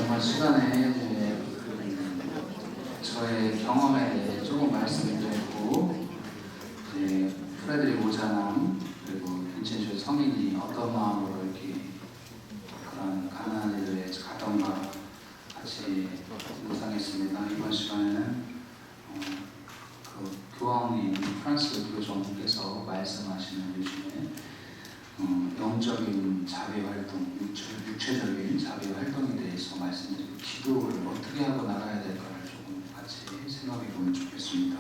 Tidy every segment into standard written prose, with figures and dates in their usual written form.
이번 시간에 저의 경험에 대해 조금 말씀드렸고, 프레드리 모자남 그리고 빈첸쇼 성인이 어떤 마음으로 이렇게 그런 가난한 일에 가던가 같이 묵상했습니다. 이번 시간에는 그 교황님 프란스 교정께서 말씀하시는 요즘에 영적인 자비활동, 육체적인 자비활동에 대해서 말씀드리고 기도를 어떻게 하고 나가야 될까를 조금 같이 생각해 보면 좋겠습니다.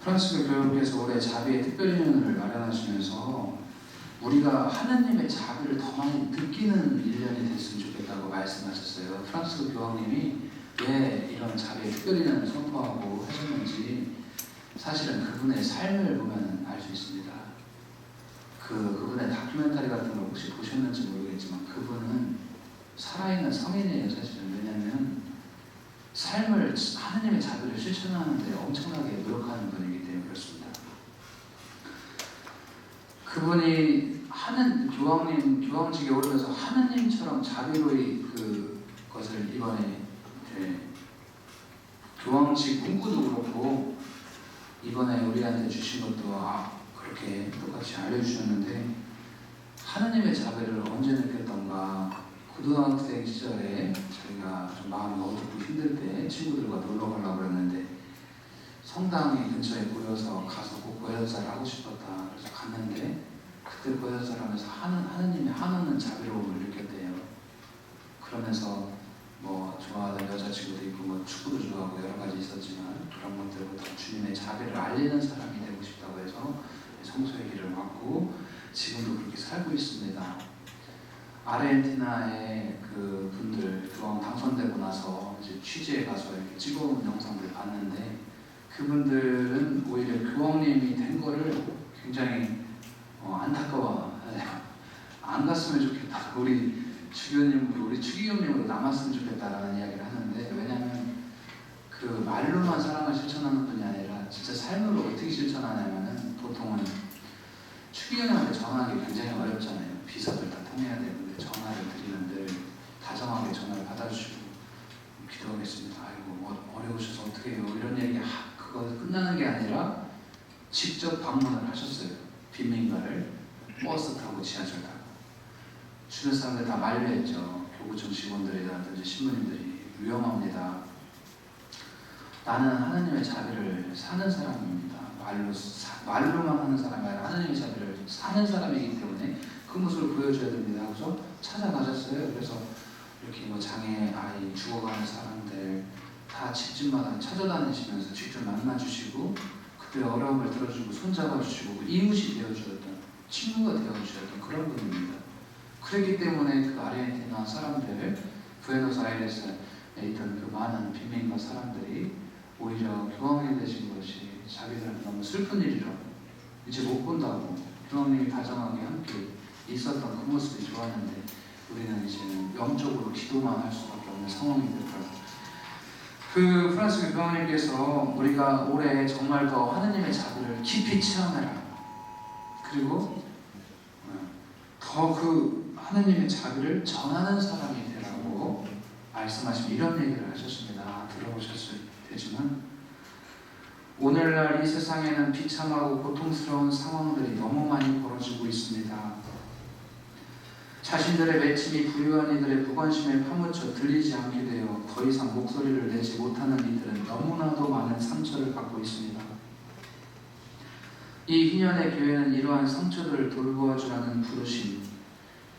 프란스 교황께서 올해 자비의 특별인연을 마련하시면서 우리가 하나님의 자비를 더 많이 느끼는 1년이 됐으면 좋겠다고 말씀하셨어요. 프란스 교황님이 왜 이런 자비의 특별인연을 선포하고 하셨는지 사실은 그분의 삶을 보면 알 수 있습니다. 그분의 다큐멘터리 같은 걸 혹시 보셨는지 모르겠지만 그분은 살아있는 성인이에요, 사실은. 왜냐하면 삶을 하나님의 자비를 실천하는 데 엄청나게 노력하는 분이기 때문에 그렇습니다. 그분이 교황직에 오르면서 하나님처럼 자비로이 그것을 이번에 교황직 문구도 그렇고 이번에 우리한테 주신 것도 그렇게 똑같이 알려주셨는데, 하나님의 자비를 언제 느꼈던가, 고등학생 시절에 저희가 좀 마음이 어둡고 힘들 때 친구들과 놀러 가려고 그랬는데 성당이 근처에 보여서 가서 꼭 고해사를 하고 싶었다. 그래서 갔는데 그때 고해사를 하면서 하나님의 한없는 자비로움을 느꼈대요. 그러면서 뭐 좋아하는 여자친구도 있고 뭐 축구도 좋아하고 여러 가지 있었지만 그런 것들보다 주님의 자비를 알리는 사람이 되고 싶다고 해서 성소의 길을 왔고 지금도 그렇게 살고 있습니다. 아르헨티나의 그 분들 교황 당선되고 나서 이제 취재에 가서 이렇게 찍어온 영상들 봤는데 그분들은 오히려 교황님이 된 거를 굉장히 안타까워해요. 안 갔으면 좋겠다. 우리 추기경님으로 남았으면 좋겠다라는 이야기를 하는데, 왜냐하면 그 말로만 사랑을 실천하는 분이 아니라 진짜 삶으로 어떻게 실천하냐면은 보통은 추기경님한테 전화하기 굉장히 어렵잖아요. 비서들 다 통해야 되는데 전화를 드리는데 다정하게 전화를 받아주시고 기도하겠습니다. 아이고 어려우셔서 어떻게 해요? 이런 얘기 그거 끝나는 게 아니라 직접 방문을 하셨어요. 빈민가를 버스 타고 지하철 타고 주변 사람들 다 만류했죠. 교구청 직원들이라든지 신부님들이 위험합니다. 나는 하나님의 자비를 사는 사람입니다. 말로만 하는 사람이 아니라 하나님의 자비를 사는 사람이기 때문에 그 모습을 보여줘야 됩니다. 하고서 찾아가셨어요. 그래서 이렇게 뭐 장애 아이, 죽어가는 사람들 다 집집마다 찾아다니시면서 직접 만나주시고 그들의 어려움을 들어주고 손잡아주시고 이웃이 되어주셨던, 친구가 되어주셨던 그런 분입니다. 그렇기 때문에 그 아르헨티나 사람들, 부에노스아이레스에 있던 그 많은 빈민가 사람들이 오히려 교황이 되신 것이 자기들한테 너무 슬픈 일이라고, 이제 못 본다고, 교황님이 다정하게 함께 있었던 그 모습이 좋았는데 우리는 이제는 영적으로 기도만 할 수밖에 없는 상황이 됐더라고요. 그 프란스 교황님께서 우리가 올해 정말 더 하나님의 자비를 깊이 체험해라, 그리고 더 그 하나님의 자비를 전하는 사람이 되라고 말씀하시면 이런 얘기를 하셨습니다. 들어보셨을 테지만 오늘날 이 세상에는 비참하고 고통스러운 상황들이 너무 많이 벌어지고 있습니다. 자신들의 외침이 부유한 이들의 무관심에 파묻혀 들리지 않게 되어 더 이상 목소리를 내지 못하는 이들은 너무나도 많은 상처를 받고 있습니다. 이 희년의 교회는 이러한 상처들을 돌보아주라는 부르심,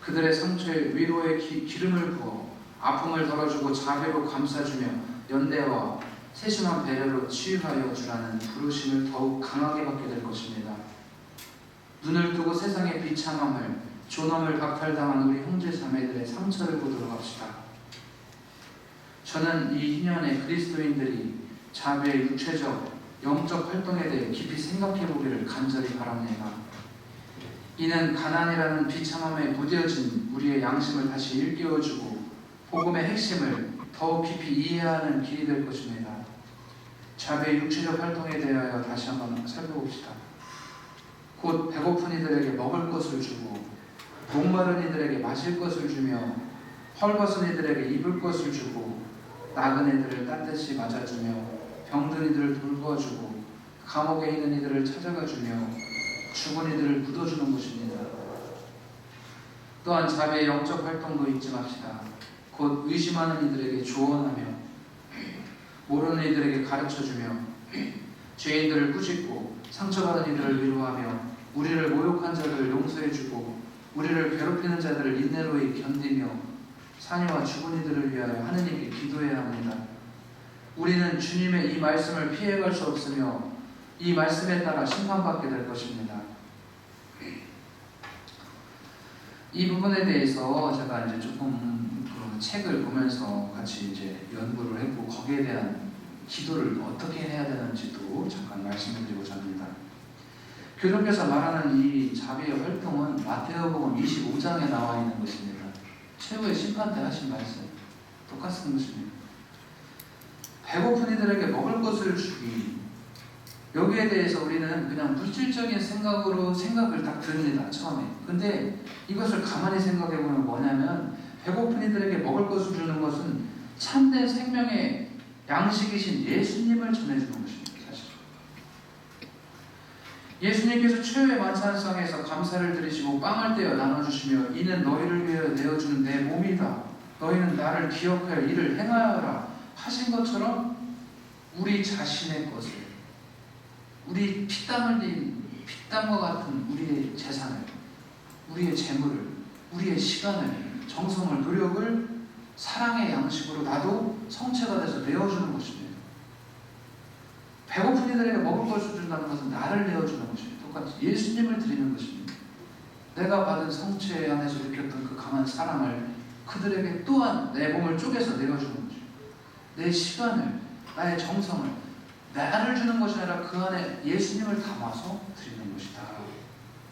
그들의 상처에 위로의 기름을 부어 아픔을 덜어주고 자비로 감싸주며 연대와 세심한 배려로 치유하여 주라는 부르심을 더욱 강하게 받게 될 것입니다. 눈을 뜨고 세상의 비참함을, 존엄을 박탈당한 우리 형제 자매들의 상처를 보도록 합시다. 저는 이 희년에 그리스도인들이 자비의 육체적, 영적 활동에 대해 깊이 생각해 보기를 간절히 바랍니다. 이는 가난이라는 비참함에 무뎌진 우리의 양심을 다시 일깨워주고 복음의 핵심을 더욱 깊이 이해하는 길이 될 것입니다. 자비의 육체적 활동에 대하여 다시 한번 살펴봅시다. 곧 배고픈 이들에게 먹을 것을 주고 목마른 이들에게 마실 것을 주며 헐벗은 이들에게 입을 것을 주고 나그네들을 따뜻이 맞아주며 병든 이들을 돌보아주고 감옥에 있는 이들을 찾아가주며 죽은 이들을 묻어주는 곳입니다. 또한 자비의 영적 활동도 잊지 맙시다. 곧 의심하는 이들에게 조언하며 모르는 이들에게 가르쳐주며 죄인들을 꾸짖고 상처받은 이들을 위로하며 우리를 모욕한 자들을 용서해주고 우리를 괴롭히는 자들을 인내로 견디며 산이와 죽은 이들을 위하여 하느님께 기도해야 합니다. 우리는 주님의 이 말씀을 피해갈 수 없으며 이 말씀에 따라 심판받게 될 것입니다. 이 부분에 대해서 제가 이제 조금 그 책을 보면서 같이 이제 연구를 했고 거기에 대한 기도를 어떻게 해야 되는지도 잠깐 말씀드리고자 합니다. 교주께서 말하는 이 자비의 활동은 마태복음 25장에 나와 있는 것입니다. 최후의 심판 때 하신 말씀 똑같은 것입니다. 배고픈 이들에게 먹을 것을 주기, 여기에 대해서 우리는 그냥 물질적인 생각을 딱 듭니다. 처음에. 근데 이것을 가만히 생각해보면 뭐냐면 배고픈 이들에게 먹을 것을 주는 것은 참된 생명의 양식이신 예수님을 전해주는 것입니다. 사실 예수님께서 최후의 만찬상에서 감사를 드리시고 빵을 떼어 나눠주시며 이는 너희를 위하여 내어주는 내 몸이다. 너희는 나를 기억하여 이를 행하여라 하신 것처럼 우리 자신의 것을, 우리 피땀 흘린 피땀과 같은 우리의 재산을, 우리의 재물을, 우리의 시간을, 정성을, 노력을 사랑의 양식으로 나도 성체가 돼서 내어주는 것입니다. 배고픈 이들에게 먹을 것을 준다는 것은 나를 내어주는 것입니다. 똑같이 예수님을 드리는 것입니다. 내가 받은 성체 안에서 느꼈던 그 강한 사랑을 그들에게 또한 내 몸을 쪼개서 내어주는 것입니다. 내 시간을, 나의 정성을, 나를 주는 것이 아니라 그 안에 예수님을 담아서 드리는 것이다.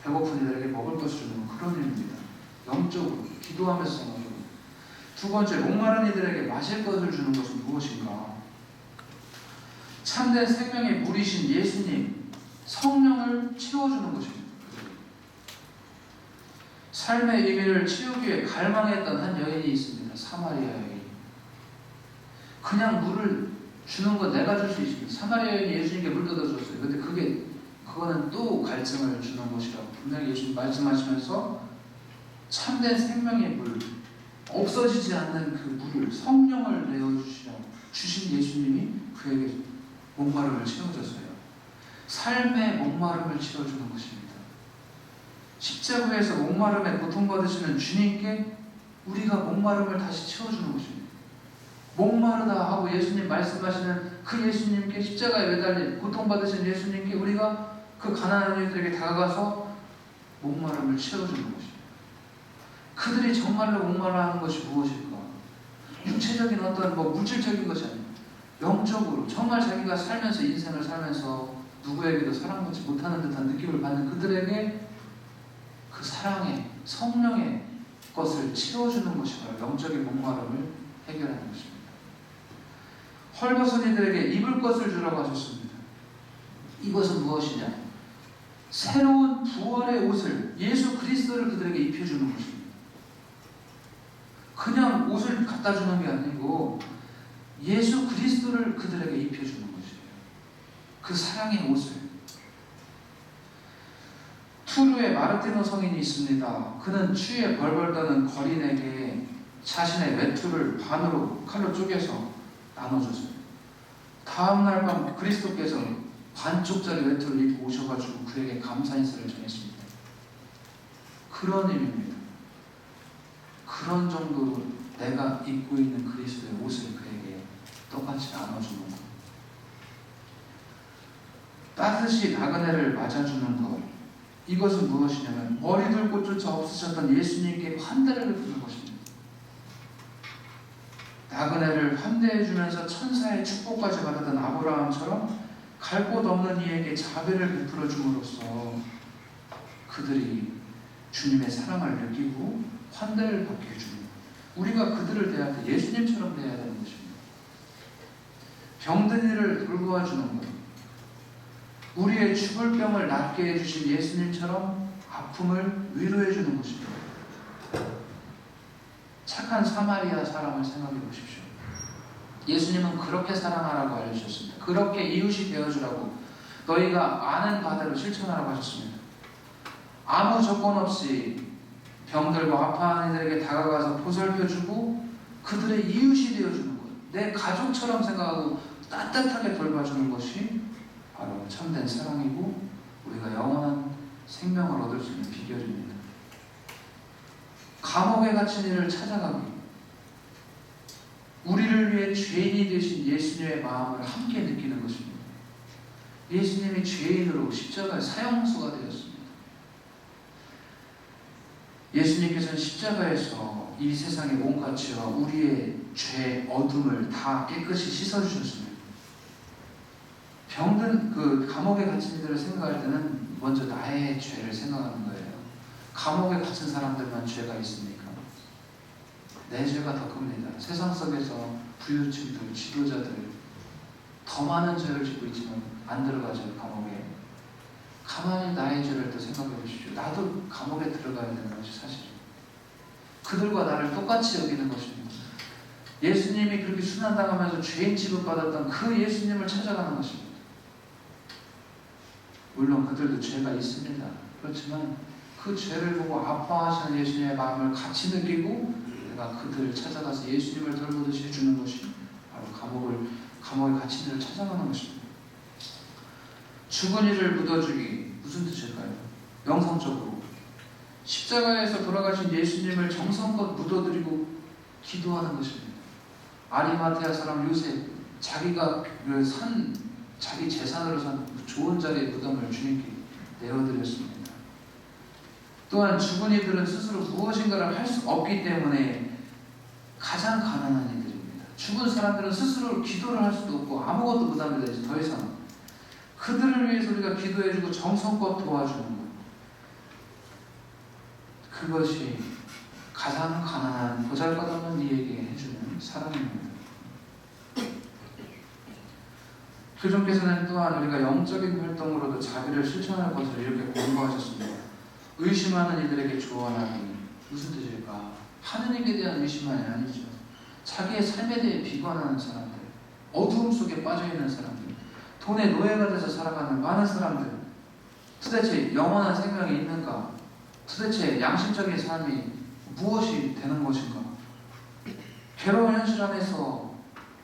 배고픈 이들에게 먹을 것을 주는 그런 의미입니다. 영적으로 기도하면서 생각합니다. 두 번째, 목마른 이들에게 마실 것을 주는 것은 무엇인가? 참된 생명의 물이신 예수님, 성령을 채워주는 것입니다. 삶의 의미를 채우기 위해 갈망했던 한 여인이 있습니다. 사마리아 여인. 그냥 물을 주는 건 내가 줄 수 있습니다. 사마리아 여인이 예수님께 물 떠다줬어요. 근데 그거는 또 갈증을 주는 것이라고 분명히 예수님 말씀하시면서 참된 생명의 물, 없어지지 않는 그 물을, 성령을 내어주시라고 주신 예수님이 그에게 목마름을 채워줬어요. 삶의 목마름을 채워주는 것입니다. 십자가에서 목마름에 고통받으시는 주님께 우리가 목마름을 다시 채워주는 것입니다. 목마르다 하고 예수님 말씀하시는 그 예수님께, 십자가에 매달린 고통받으신 예수님께 우리가 그 가난한 이들에게 다가가서 목마름을 채워주는 것입니다. 그들이 정말로 목마르하는 것이 무엇일까? 육체적인 어떤 물질적인 것이 아닙니다. 영적으로 정말 자기가 살면서, 인생을 살면서 누구에게도 사랑받지 못하는 듯한 느낌을 받는 그들에게 그 사랑의, 성령의 것을 채워주는 것이 바로 영적인 목마름을 해결하는 것입니다. 헐벗은 이들에게 입을 것을 주라고 하셨습니다. 이것은 무엇이냐? 새로운 부활의 옷을, 예수 그리스도를 그들에게 입혀주는 것입니다. 그냥 옷을 갖다 주는 게 아니고 예수 그리스도를 그들에게 입혀주는 것이에요. 그 사랑의 옷을. 투르에 마르티노 성인이 있습니다. 그는 추위에 벌벌 떠는 거린에게 자신의 외투를 반으로 칼로 쪼개서 나눠줬어요. 다음날 밤 그리스도께서 반쪽짜리 외투를 입고 오셔가지고 그에게 감사 인사를 전했습니다. 그런 의미입니다. 그런 정도로 내가 입고 있는 그리스도의 옷을 그에게 똑같이 나눠주는 것. 따뜻이 나그네를 맞아주는 것. 이것은 무엇이냐면 머리둘 곳조차 없으셨던 예수님께 환대를 베푸는 것입니다. 나그네를 환대해주면서 천사의 축복까지 받았던 아브라함처럼 갈 곳 없는 이에게 자비를 베풀어 줌으로써 그들이 주님의 사랑을 느끼고 환대를 받게 해줍니다. 우리가 그들을 대할 때 예수님처럼 대해야 되는 것입니다. 병든 이를 돌보아주는 것, 우리의 죽을 병을 낫게 해주신 예수님처럼 아픔을 위로해주는 것입니다. 착한 사마리아 사람을 생각해 보십시오. 예수님은 그렇게 사랑하라고 알려주셨습니다. 그렇게 이웃이 되어주라고, 너희가 아는 바대로 실천하라고 하셨습니다. 아무 조건 없이 병들고 아파하는 이들에게 다가가서 보살펴주고 그들의 이웃이 되어주는 것, 내 가족처럼 생각하고 따뜻하게 돌봐주는 것이 바로 참된 사랑이고 우리가 영원한 생명을 얻을 수 있는 비결입니다. 감옥에 갇힌 이를 찾아가기, 우리를 위해 죄인이 되신 예수님의 마음을 함께 느끼는 것입니다. 예수님이 죄인으로 십자가의 사형수가 되었습니다. 예수님께서는 십자가에서 이 세상의 온갖 죄와 우리의 죄, 어둠을 다 깨끗이 씻어주셨습니다. 병든 그 감옥에 갇힌 이들을 생각할 때는 먼저 나의 죄를 생각하는 거예요. 감옥에 갇힌 사람들만 죄가 있습니까? 내 죄가 더 큽니다. 세상 속에서 부유층들, 지도자들 더 많은 죄를 짓고 있지만 안 들어가죠, 감옥에. 가만히 나의 죄를 또 생각해 보십시오. 나도 감옥에 들어가야 되는 것이 사실입니다. 그들과 나를 똑같이 여기는 것입니다. 예수님이 그렇게 순환당하면서 죄인 취급받았던 그 예수님을 찾아가는 것입니다. 물론 그들도 죄가 있습니다. 그렇지만 그 죄를 보고 아파하시는 예수님의 마음을 같이 느끼고 내가 그들을 찾아가서 예수님을 돌보듯이 해주는 것이 바로 감옥에 갇힌 이를 찾아가는 것입니다. 죽은 이를 묻어주기, 무슨 뜻일까요? 영성적으로 십자가에서 돌아가신 예수님을 정성껏 묻어드리고 기도하는 것입니다. 아리마테아 사람 요셉, 자기가 자기 재산으로 산 좋은 자리의 무덤을 주님께 내어드렸습니다. 또한 죽은 이들은 스스로 무엇인가를 할 수 없기 때문에 가장 가난한 이들입니다. 죽은 사람들은 스스로 기도를 할 수도 없고 아무것도 못합니다. 이제 더 이상 그들을 위해서 우리가 기도해주고 정성껏 도와주는 것, 그것이 가장 가난한 보잘것없는 이에게 해주는 사랑입니다. 교주님께서는 또한 우리가 영적인 활동으로도 자비를 실천할 것을 이렇게 공부하셨습니다. 의심하는 이들에게 조언하기, 무슨 뜻일까? 하느님에 대한 의심만이 아니죠. 자기의 삶에 대해 비관하는 사람들, 어두움 속에 빠져있는 사람들, 돈의 노예가 돼서 살아가는 많은 사람들, 도대체 영원한 생명이 있는가? 도대체 양심적인 삶이 무엇이 되는 것인가? 괴로운 현실 안에서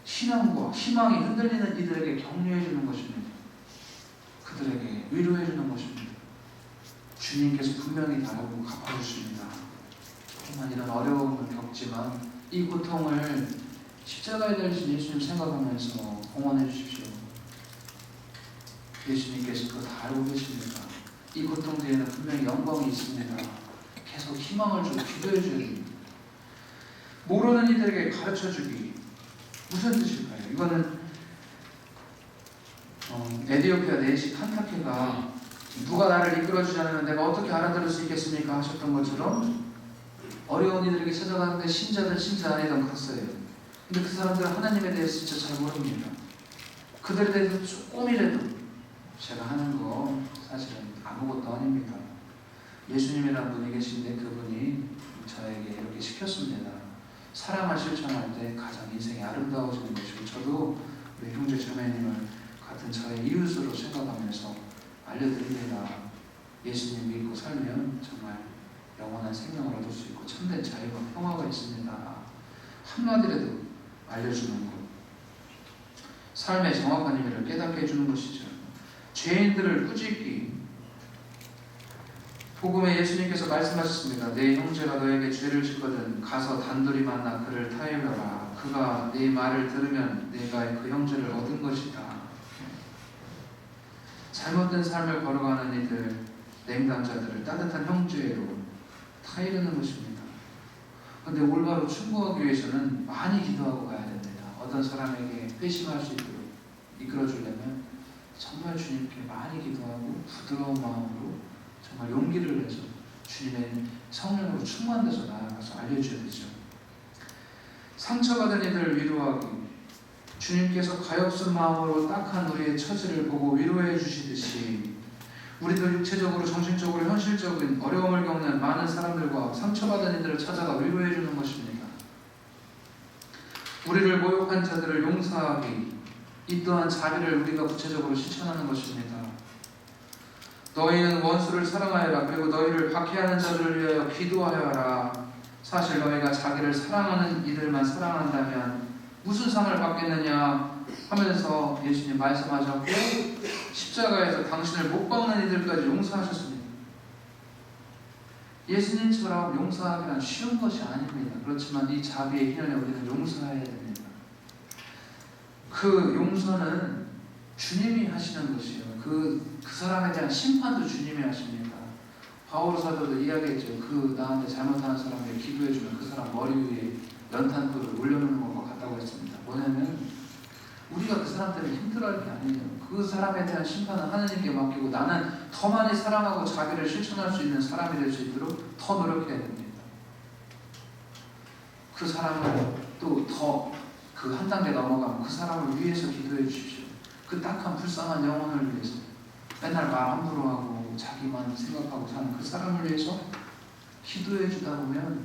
신앙과 희망이 흔들리는 이들에게 격려해 주는 것입니다. 그들에게 위로해 주는 것입니다. 주님께서 분명히 다루고 갚아주십니다. 하지만 이런 어려움을 겪지만 이 고통을 십자가에 달리신 예수님 생각하면서 봉헌해 주십시오. 예수님께서 그거 다 알고 계십니다. 이 고통 뒤에는 분명히 영광이 있습니다. 계속 희망을 주고 기도해 줘야 됩니다. 모르는 이들에게 가르쳐 주기, 무슨 뜻일까요? 이거는 에디오피아 내시 칸타케가 누가 나를 이끌어주지 않으면 내가 어떻게 알아들을 수 있겠습니까? 하셨던 것처럼 어려운 이들에게 찾아가는데 신자든 신자 아니든 갔어요. 근데 그 사람들은 하나님에 대해서 진짜 잘 모릅니다. 그들에 대해서 조금이라도 제가 하는 거 사실은 아무것도 아닙니다. 예수님이라는 분이 계신데 그분이 저에게 이렇게 시켰습니다. 사랑을 실천할 때 가장 인생이 아름다워지는 것이고, 저도 우리 형제 자매님을 같은 저의 이웃으로 생각하면서 알려드립니다. 예수님 믿고 살면 정말 영원한 생명을 얻을 수 있고 참된 자유와 평화가 있습니다. 한마디라도 알려주는 것, 삶의 정확한 의미를 깨닫게 해주는 것이죠. 죄인들을 꾸짖기, 복음에 예수님께서 말씀하셨습니다. 내 형제가 너에게 죄를 짓거든 가서 단둘이 만나 그를 타협하라. 그가 네 말을 들으면 내가 그 형제를 얻은 것이다. 잘못된 삶을 걸어가는 이들, 냉담자들을 따뜻한 형제로 타이르는 것입니다. 그런데 올바로 충고하기 위해서는 많이 기도하고 가야 됩니다. 어떤 사람에게 회심할 수 있도록 이끌어주려면 정말 주님께 많이 기도하고 부드러운 마음으로 정말 용기를 내서 주님의 성령으로 충만돼서 나아가서 알려줘야 되죠. 상처받은 이들을 위로하기, 주님께서 가엾은 마음으로 딱한 우리의 처지를 보고 위로해 주시듯이 우리도 육체적으로 정신적으로 현실적인 어려움을 겪는 많은 사람들과 상처받은 이들을 찾아가 위로해 주는 것입니다. 우리를 모욕한 자들을 용서하기, 이 또한 자비를 우리가 구체적으로 실천하는 것입니다. 너희는 원수를 사랑하여라. 그리고 너희를 박해하는 자들을 위하여 기도하여라. 사실 너희가 자기를 사랑하는 이들만 사랑한다면 무슨 상을 받겠느냐 하면서 예수님 말씀하셨고, 십자가에서 당신을 못 박는 이들까지 용서하셨습니다. 예수님처럼 용서하기란 쉬운 것이 아닙니다. 그렇지만 이 자비의 hin연에 우리는 용서해야 됩니다. 그 용서는 주님이 하시는 것이에요. 그 사람에 대한 심판도 주님이 하십니다. 바울 사도도 이야기했죠. 그 나한테 잘못하는 사람에게 기도해주면 그 사람 머리 위에 연탄불을 올려놓는 것과 같다고 했습니다. 뭐냐면 우리가 그 사람 때문에 힘들어할 게 아니에요. 그 사람에 대한 심판은 하나님께 맡기고 나는 더 많이 사랑하고 자비를 실천할 수 있는 사람이 될 수 있도록 더 노력해야 됩니다. 그 사람을 또 더 그 한 단계 넘어가면 그 사람을 위해서 기도해 주십시오. 그 딱한 불쌍한 영혼을 위해서 맨날 말 함부로 하고 자기만 생각하고 사는 그 사람을 위해서 기도해 주다 보면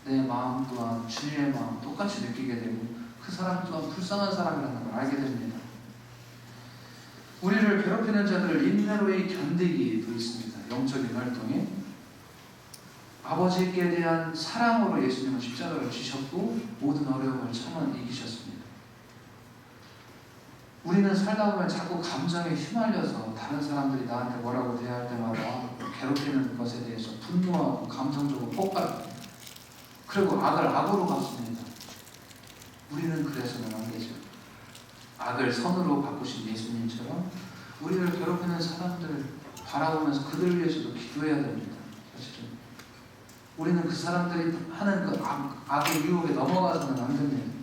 내 마음 또한 주님의 마음 똑같이 느끼게 되고 그 사람 또한 불쌍한 사람이라는 걸 알게 됩니다. 우리를 괴롭히는 자들을 인내로이 견디기도 있습니다. 영적인 활동에 아버지께 대한 사랑으로 예수님은 십자가를 지셨고 모든 어려움을 참아 이기셨습니다. 우리는 살다 보면 자꾸 감정에 휘말려서 다른 사람들이 나한테 뭐라고 대할 때마다 괴롭히는 것에 대해서 분노하고 감정적으로 폭발합니다. 그리고 악을 악으로 갚습니다. 우리는 그래서는 안 되죠. 악을 선으로 바꾸신 예수님처럼 우리를 괴롭히는 사람들을 바라보면서 그들을 위해서도 기도해야 됩니다. 사실은 우리는 그 사람들이 하는 그 악의 유혹에 넘어가서는 안 됩니다.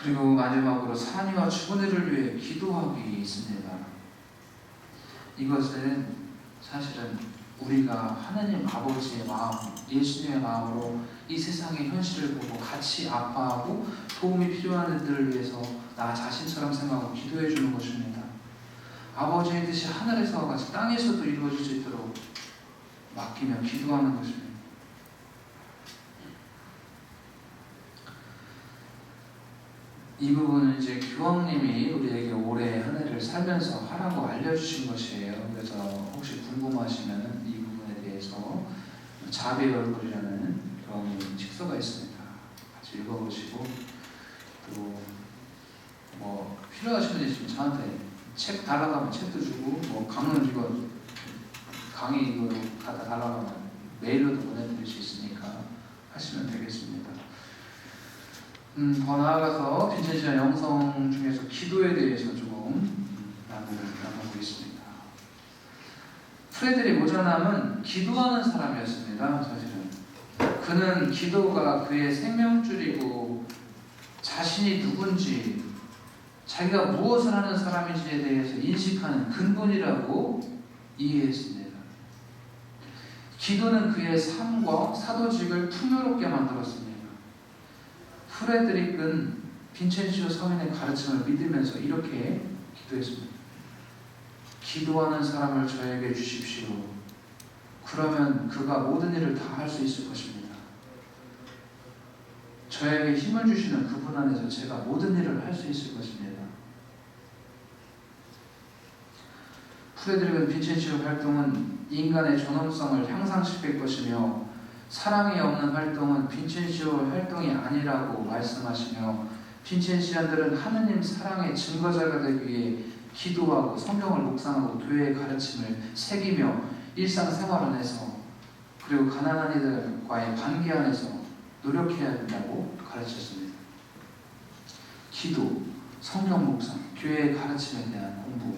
그리고 마지막으로 산이와 죽은 이를 위해 기도하기 있습니다. 이것은 사실은 우리가 하나님 아버지의 마음, 예수님의 마음으로 이 세상의 현실을 보고 같이 아파하고 도움이 필요한 이들을 위해서 나 자신처럼 생각하고 기도해 주는 것입니다. 아버지의 뜻이 하늘에서와 같이 땅에서도 이루어질 수 있도록 맡기며 기도하는 것입니다. 이 부분은 이제 교황님이 우리에게 올해 한 해를 살면서 하라고 알려주신 것이에요. 그래서 혹시 궁금하시면 이 부분에 대해서 자비의 얼굴이라는 교황님 책서가 있습니다. 같이 읽어보시고 또 뭐 필요하신 분 있으면 저한테 책 달라고 하면 책도 주고 뭐 강론 이거 강의 이거 갖다 달라고 하면 메일로도 보내드릴 수 있으니까 하시면 되겠습니다. 더 나아가서 빈첸시아 영성 중에서 기도에 대해서 조금 나눠보겠습니다. 프레드릭 모자남은 기도하는 사람이었습니다. 사실은 그는 기도가 그의 생명줄이고 자신이 누군지 자기가 무엇을 하는 사람인지에 대해서 인식하는 근본이라고 이해했습니다. 기도는 그의 삶과 사도직을 풍요롭게 만들었습니다. 프레드릭은 빈첸시오 성인의 가르침을 믿으면서 이렇게 기도했습니다. 기도하는 사람을 저에게 주십시오. 그러면 그가 모든 일을 다 할 수 있을 것입니다. 저에게 힘을 주시는 그분 안에서 제가 모든 일을 할 수 있을 것입니다. 프레드릭은 빈첸시오 활동은 인간의 존엄성을 향상시킬 것이며 사랑이 없는 활동은 빈첸시오 활동이 아니라고 말씀하시며 빈첸시안들은 하느님 사랑의 증거자가 되기 위해 기도하고 성경을 묵상하고 교회의 가르침을 새기며 일상생활 안에서 그리고 가난한 이들과의 관계 안에서 노력해야 된다고 가르쳤습니다. 기도, 성경 묵상, 교회의 가르침에 대한 공부,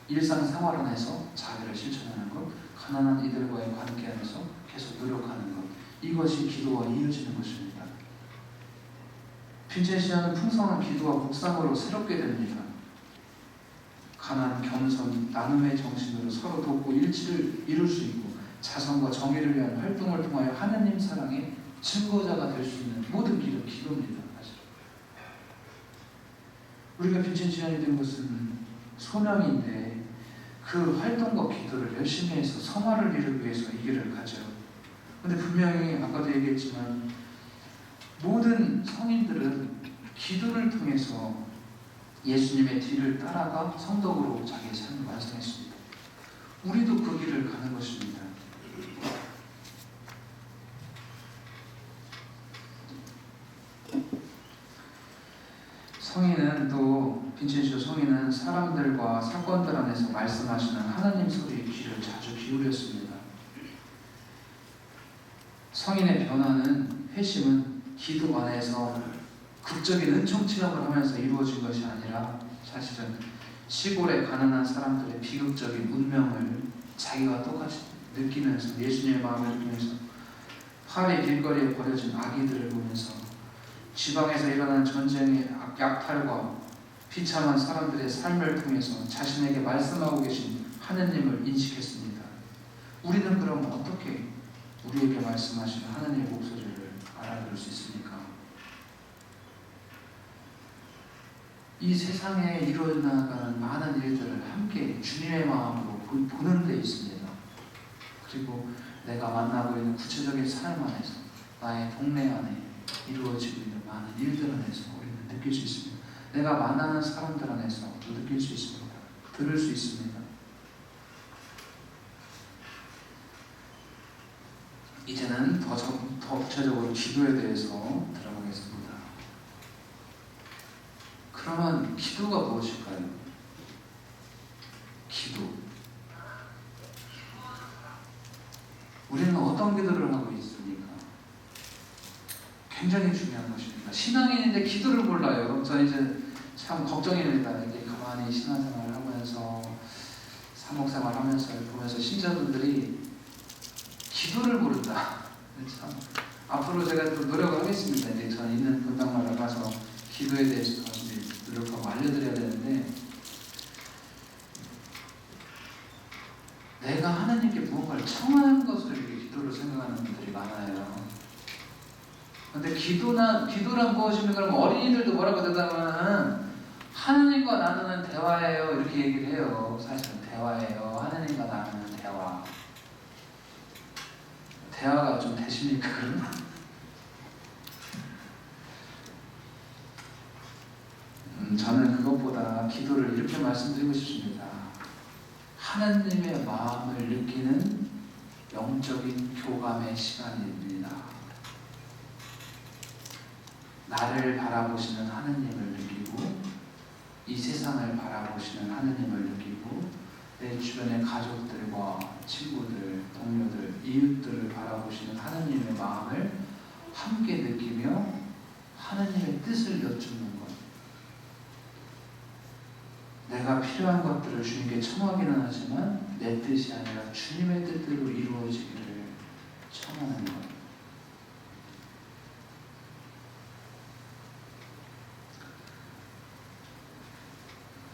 일상생활 안에서 자비를 실천하는 것, 가난한 이들과의 관계 안에서 계속 노력하는 것, 이것이 기도와 이어지는 것입니다. 빈첸시아는 풍성한 기도와 묵상으로 새롭게 됩니다. 가난, 겸손, 나눔의 정신으로 서로 돕고 일치를 이룰 수 있고 자선과 정의를 위한 활동을 통하여 하나님 사랑의 증거자가 될 수 있는 모든 길은 기도입니다. 사실. 우리가 빈첸시안이 된 것은 소명인데 그 활동과 기도를 열심히 해서 성화를 이루기 위해서 이 길을 가죠. 근데 분명히 아까도 얘기했지만 모든 성인들은 기도를 통해서 예수님의 뒤를 따라가 성덕으로 자기의 삶을 완성했습니다. 우리도 그 길을 가는 것입니다. 성인은 또 빈첸시오 성인은 사람들과 사건들 안에서 말씀하시는 하나님 소리에 귀를 자주 기울였습니다. 성인의 변화는 회심은 기도 안에서 극적인 은총 체험을 하면서 이루어진 것이 아니라 사실은 시골의 가난한 사람들의 비극적인 운명을 자기와 똑같이 느끼면서 예수님의 마음을 느끼면서 파리 길거리에 버려진 아기들을 보면서 지방에서 일어나는 전쟁의 약탈과 비참한 사람들의 삶을 통해서 자신에게 말씀하고 계신 하느님을 인식했습니다. 우리는 그럼 어떻게 우리에게 말씀하시는 하느님의 목소리를 알아들을 수 있습니까? 이 세상에 일어나가는 많은 일들을 함께 주님의 마음으로 보는 데 있습니다. 그리고 내가 만나고 있는 구체적인 삶 안에서 나의 동네 안에 이루어지고 있는 많은 일들 안에서 우리는 느낄 수 있습니다. 내가 만나는 사람들 안에서 또 느낄 수 있습니다. 들을 수 있습니다. 이제는 더 구체적으로 기도에 대해서 들어가겠습니다. 그러면 기도가 무엇일까요? 기도. 우리는 어떤 기도를 하고 있습니까? 굉장히 중요한 것입니다. 신앙인인데 기도를 몰라요. 저는 이제 참 걱정입니다. 이렇게 가만히 신앙생활을 하면서 사목생활 하면서 보면서 신자분들이 기도를 모른다. 참 앞으로 제가 또 노력을 하겠습니다. 이제 저는 있는 분당마다 가서 기도에 대해서 더 노력하고 알려드려야 되는데, 내가 하나님께 무언가를 청하는 것을 이렇게 기도로 생각하는 분들이 많아요. 근데 기도란 무엇입니까? 그럼 어린이들도 뭐라고 대답하면 하나님과 나누는 대화예요. 이렇게 얘기를 해요. 사실은 대화예요. 하나님과 나누는 대화. 대화가 좀 되십니까? 그러면? 저는 그것보다 기도를 이렇게 말씀드리고 싶습니다. 하나님의 마음을 느끼는 영적인 교감의 시간입니다. 나를 바라보시는 하느님을 느끼고 이 세상을 바라보시는 하느님을 느끼고 내 주변의 가족들과 친구들, 동료들, 이웃들을 바라보시는 하느님의 마음을 함께 느끼며 하느님의 뜻을 여쭙는 것. 내가 필요한 것들을 주님께 청하기는 하지만 내 뜻이 아니라 주님의 뜻대로 이루어지기를 청하는 것.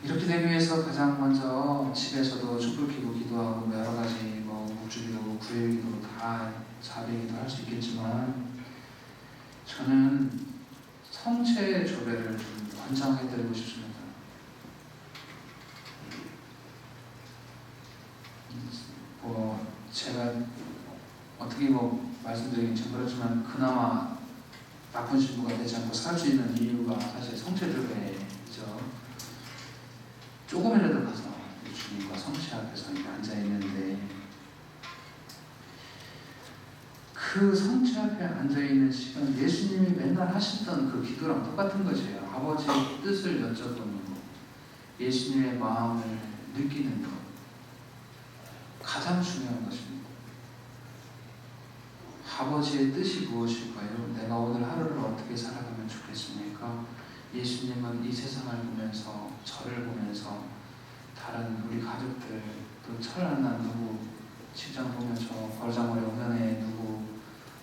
이렇게 되기 위해서 가장 먼저 집에서도 촛불 켜고 기도하고 여러 가지 묵주기도, 구일기도 다 자비기도 할 수 있겠지만, 저는 성체 조례를 좀 권장해드리고 싶습니다. 제가 어떻게 말씀드리긴 좀 그렇지만 그나마 나쁜 신부가 되지 않고 살 수 있는 이유가 사실 성체 조례죠. 조금이라도 가서 주님과 성체 앞에서 앉아 있는데, 그 성체 앞에 앉아 있는 시간, 예수님이 맨날 하셨던 그 기도랑 똑같은 거죠. 아버지의 뜻을 여쭤보는 것, 예수님의 마음을 느끼는 것, 가장 중요한 것입니다. 아버지의 뜻이 무엇일까요? 내가 오늘 하루를 어떻게 살아가면 좋겠습니까? 예수님은 이 세상을 보면서, 저를 보면서, 다른 우리 가족들, 또 철난한 누구, 직장 보면 저 벌자머리 오면 애 누구,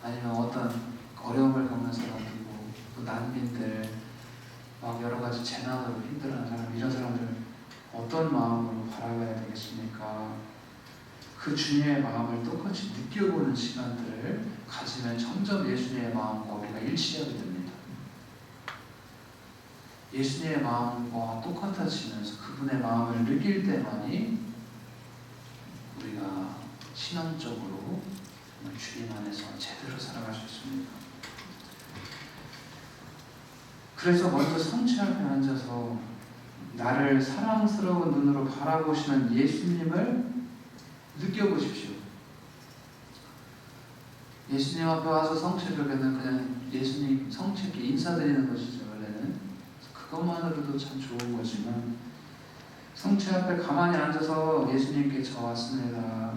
아니면 어떤 어려움을 겪는 사람 누구, 또 난민들, 막 여러 가지 재난으로 힘들어하는 사람, 이런 사람들 어떤 마음으로 바라봐야 되겠습니까? 그 주님의 마음을 똑같이 느껴보는 시간들을 가지면 점점 예수님의 마음과 우리가 일치하게 됩니다. 예수님의 마음과 똑같아지면서 그분의 마음을 느낄 때만이 우리가 신앙적으로 주님 안에서 제대로 살아갈 수 있습니다. 그래서 먼저 성체 앞에 앉아서 나를 사랑스러운 눈으로 바라보시는 예수님을 느껴보십시오. 예수님 앞에 와서 성체벽에는 그냥 예수님 성체께 인사드리는 것이죠. 원래는 그것만으로도 참 좋은 거지만 성체 앞에 가만히 앉아서 예수님께 저 왔습니다.